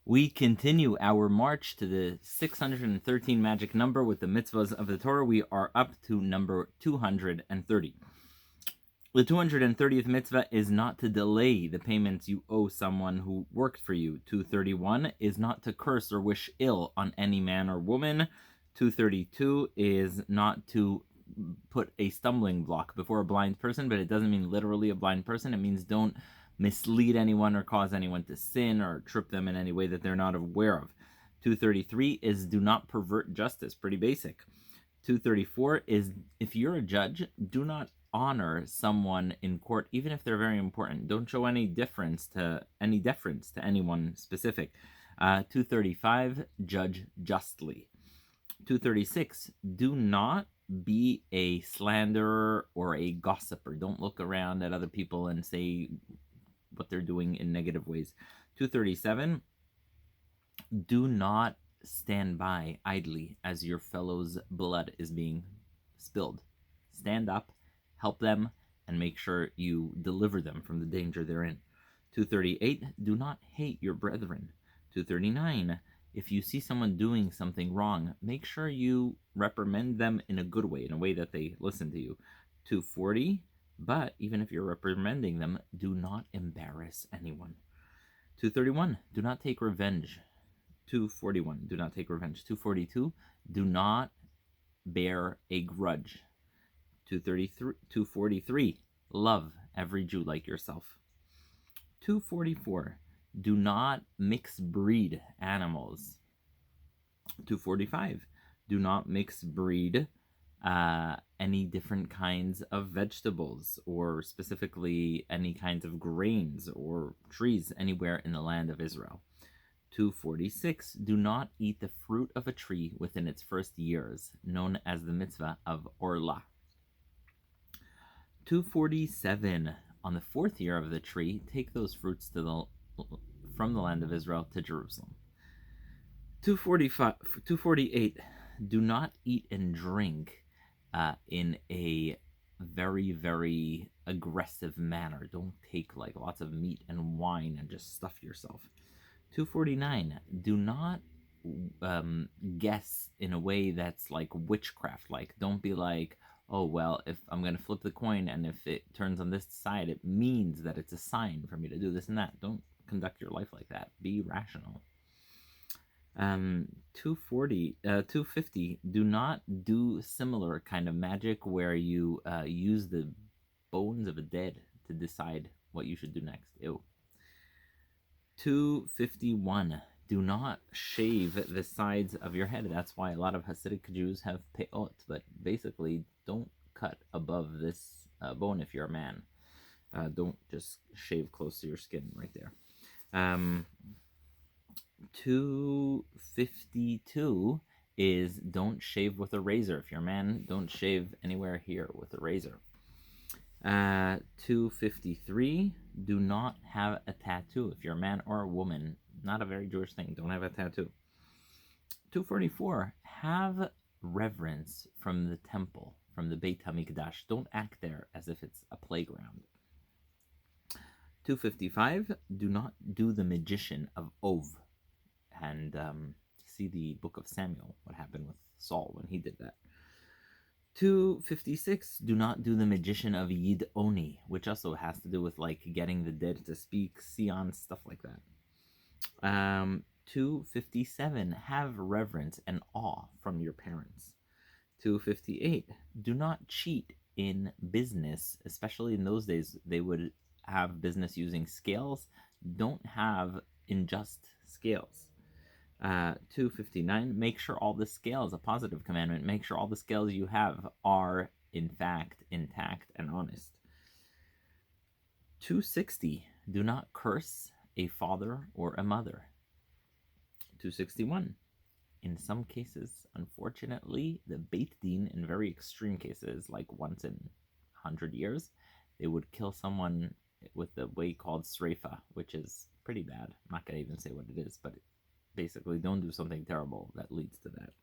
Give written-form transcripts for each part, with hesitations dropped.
We continue our march to the 613 magic number with the mitzvahs of the Torah. We are up to number 230. The 230th mitzvah is not to delay the payments you owe someone who worked for you. 231 is not to curse or wish ill on any man or woman. 232 is not to put a stumbling block before a blind person, but it doesn't mean literally a blind person. It means don't mislead anyone or cause anyone to sin or trip them in any way that they're not aware of. 233 is do not pervert justice, pretty basic. 234 is if you're a judge, do not honor someone in court, even if they're very important. Don't show any deference to anyone specific. 235, judge justly. 236, do not be a slanderer or a gossiper. Don't look around at other people and say what they're doing in negative ways. 237, do not stand by idly as your fellow's blood is being spilled. Stand up, help them, and make sure you deliver them from the danger they're in. 238, do not hate your brethren. 239, if you see someone doing something wrong, make sure you reprimand them in a good way, in a way that they listen to you. 240, but even if you're reprimanding them, do not embarrass anyone. 231, do not take revenge. 241, do not take revenge. 242, do not bear a grudge. 243, love every Jew like yourself. 244, do not mix breed animals. 245, do not mix breed any different kinds of vegetables, or specifically any kinds of grains or trees anywhere in the land of Israel. 246, do not eat the fruit of a tree within its first years, known as the mitzvah of Orlah. 247, on the fourth year of the tree, take those fruits from the land of Israel to Jerusalem. 248, do not eat and drink in a very, very aggressive manner. Don't take like lots of meat and wine and just stuff yourself. 249, do not guess in a way that's like witchcraft. Like, don't be like, oh, well, if I'm going to flip the coin and if it turns on this side, it means that it's a sign for me to do this and that. Don't conduct your life like that. Be rational. 250, do not do similar kind of magic where you use the bones of a dead to decide what you should do next. Ew. 251, do not shave the sides of your head. That's why a lot of Hasidic Jews have peot, but basically don't cut above this bone if you're a man. Don't just shave close to your skin right there. 252 is don't shave with a razor. If you're a man, don't shave anywhere here with a razor. 253, do not have a tattoo. If you're a man or a woman, not a very Jewish thing, don't have a tattoo. 244, have reverence from the temple, from the Beit HaMikdash. Don't act there as if it's a playground. 255, do not do the magician of Ov. And see the book of Samuel, what happened with Saul when he did that. 256, do not do the magician of Yid Oni, which also has to do with like getting the dead to speak, Sion, stuff like that. 257, have reverence and awe from your parents. 258, do not cheat in business, especially in those days they would have business using scales. Don't have unjust scales. 259, make sure all the scales, a positive commandment, make sure all the scales you have are in fact intact and honest. 260, do not curse a father or a mother. 261, in some cases, unfortunately, the Beit Din, in very extreme cases, like once in 100 years, they would kill someone with the way called sreifa, which is pretty bad. I'm not going to even say what it is, but basically don't do something terrible that leads to that.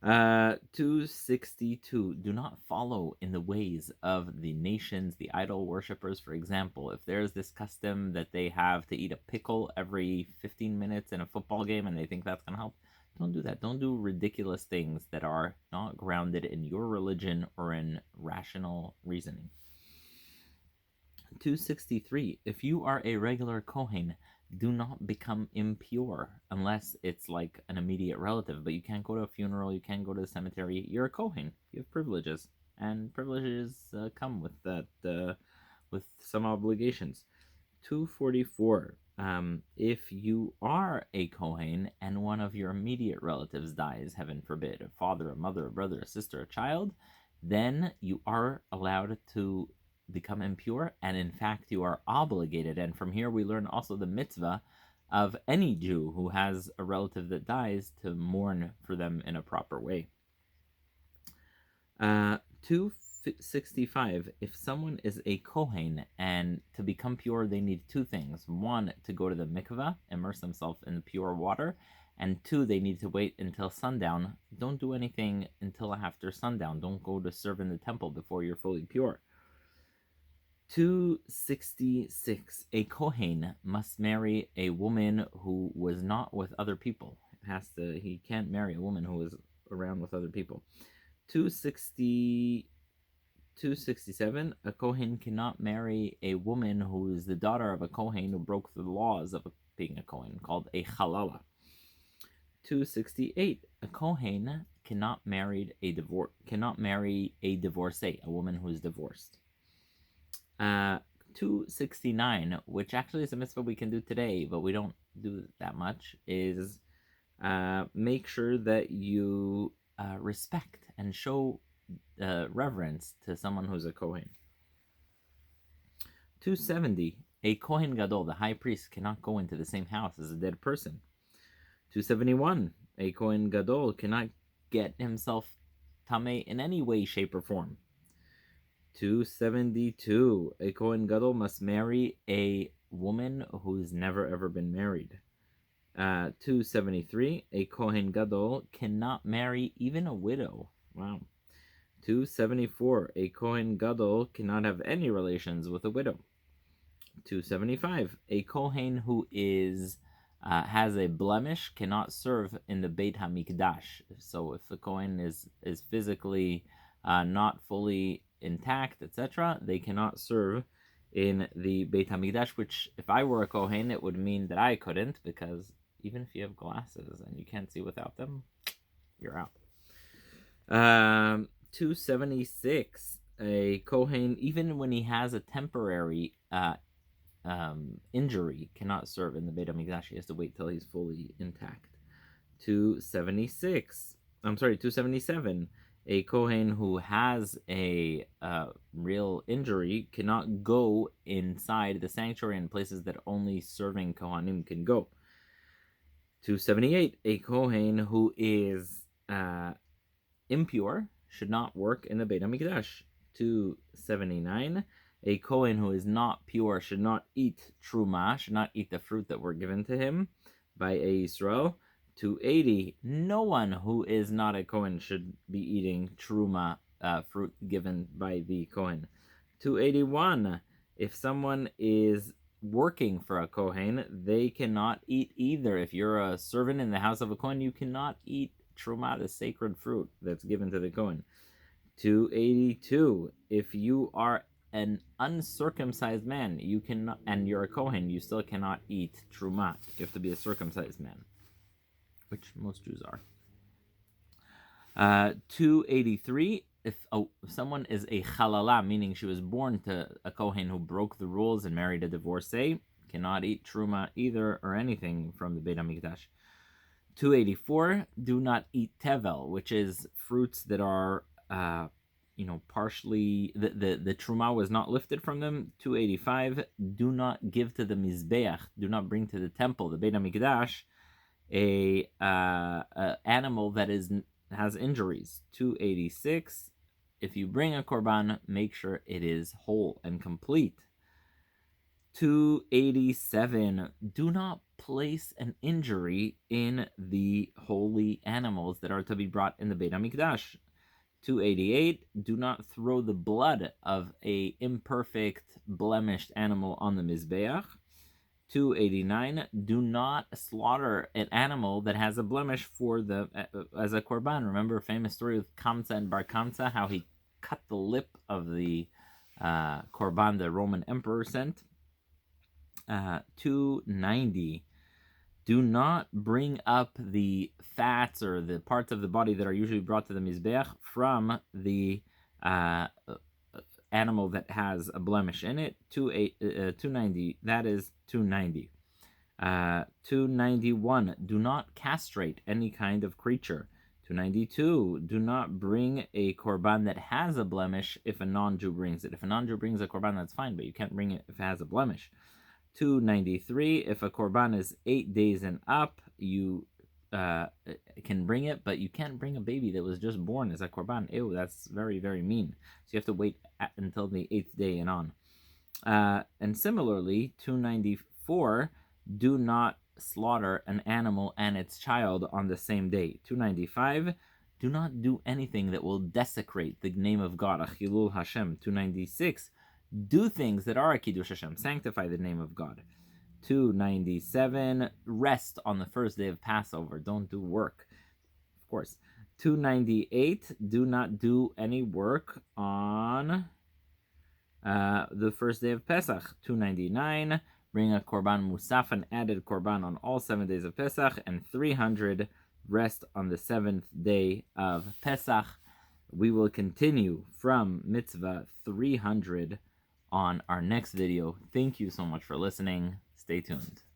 262. Do not follow in the ways of the nations, the idol worshippers. For example, if there's this custom that they have to eat a pickle every 15 minutes in a football game and they think that's going to help, don't do that. Don't do ridiculous things that are not grounded in your religion or in rational reasoning. 263. If you are a regular Kohen, do not become impure unless it's like an immediate relative. But you can't go to a funeral, you can't go to the cemetery. You're a Kohen. You have privileges, and privileges come with that, with some obligations. 244. If you are a Kohen and one of your immediate relatives dies, heaven forbid, a father, a mother, a brother, a sister, a child, then you are allowed to become impure, and in fact you are obligated. And from here we learn also the mitzvah of any Jew who has a relative that dies to mourn for them in a proper way. 265. If someone is a Kohen and to become pure they need two things. One, to go to the mikvah, immerse themselves in the pure water, and two, they need to wait until sundown. Don't do anything until after sundown. Don't go to serve in the temple before you're fully pure. 266. A Kohen must marry a woman who was not with other people. He can't marry a woman who is around with other people. 267. A Kohen cannot marry a woman who is the daughter of a Kohen who broke the laws of being a Kohen, called a halala. 268. A Kohen cannot marry a divorcee, a woman who is divorced. 269, which actually is a mitzvah we can do today, but we don't do that much, is make sure that you respect and show reverence to someone who's a Kohen. 270. A Kohen Gadol, the high priest, cannot go into the same house as a dead person. 271. A Kohen Gadol cannot get himself tameh in any way, shape, or form. 272. A Kohen Gadol must marry a woman who's never ever been married. 273. A Kohen Gadol cannot marry even a widow. Wow. 274. A Kohen Gadol cannot have any relations with a widow. 275. A Kohen who has a blemish cannot serve in the Beit HaMikdash. So if the Kohen is physically not fully intact, etc., they cannot serve in the Beit HaMikdash, which if I were a Kohen, it would mean that I couldn't, because even if you have glasses and you can't see without them, you're out. 276. A Kohen, even when he has a temporary injury, cannot serve in the Beit HaMikdash. He has to wait till he's fully intact. 277. A Kohen who has a real injury cannot go inside the sanctuary in places that only serving Kohanim can go. 278. A Kohen who is impure should not work in the Beit HaMikdash. 279. A Kohen who is not pure should not eat truma, should not eat the fruit that were given to him by a Yisrael. 280. No one who is not a Kohen should be eating truma, fruit given by the Kohen. 281. If someone is working for a Kohen, they cannot eat either. If you're a servant in the house of a Kohen, you cannot eat truma, the sacred fruit that's given to the Kohen. 282. If you are an uncircumcised man, you cannot, and you're a Kohen, you still cannot eat truma. You have to be a circumcised man, which most Jews are. 283. If someone is a halala, meaning she was born to a Kohen who broke the rules and married a divorcee, cannot eat truma either or anything from the Beit HaMikdash. 284. Do not eat tevel, which is fruits that are partially the truma was not lifted from them. 285. Do not give to the mizbeach, do not bring to the temple, the Beit HaMikdash, a animal that has injuries. 286. If you bring a korban, make sure it is whole and complete. 287. Do not place an injury in the holy animals that are to be brought in the Beit HaMikdash. 288, do not throw the blood of a imperfect, blemished animal on the Mizbeach. 289, do not slaughter an animal that has a blemish for the as a korban. Remember a famous story with Kamsa and Bar Kamsa, how he cut the lip of the korban the Roman emperor sent. 290, do not bring up the fats or the parts of the body that are usually brought to the Mizbeach from the animal that has a blemish in it. 290, that is 290. 291, do not castrate any kind of creature. 292, do not bring a korban that has a blemish if a non-Jew brings it. If a non-Jew brings a korban, that's fine, but you can't bring it if it has a blemish. 293, if a korban is 8 days and up, you can bring it, but you can't bring a baby that was just born as a korban. Ew, that's very, very mean. So you have to wait until the 8th day and on. And similarly, 294, do not slaughter an animal and its child on the same day. 295, do not do anything that will desecrate the name of God, Achilul Hashem. 296, do things that are a Kiddush Hashem, sanctify the name of God. 297, rest on the first day of Passover, don't do work, of course. 298, do not do any work on the first day of Pesach. 299, bring a korban musaf, an added korban on all 7 days of Pesach. And 300, rest on the 7th day of Pesach. We will continue from mitzvah 300 on our next video. Thank you so much for listening. Stay tuned.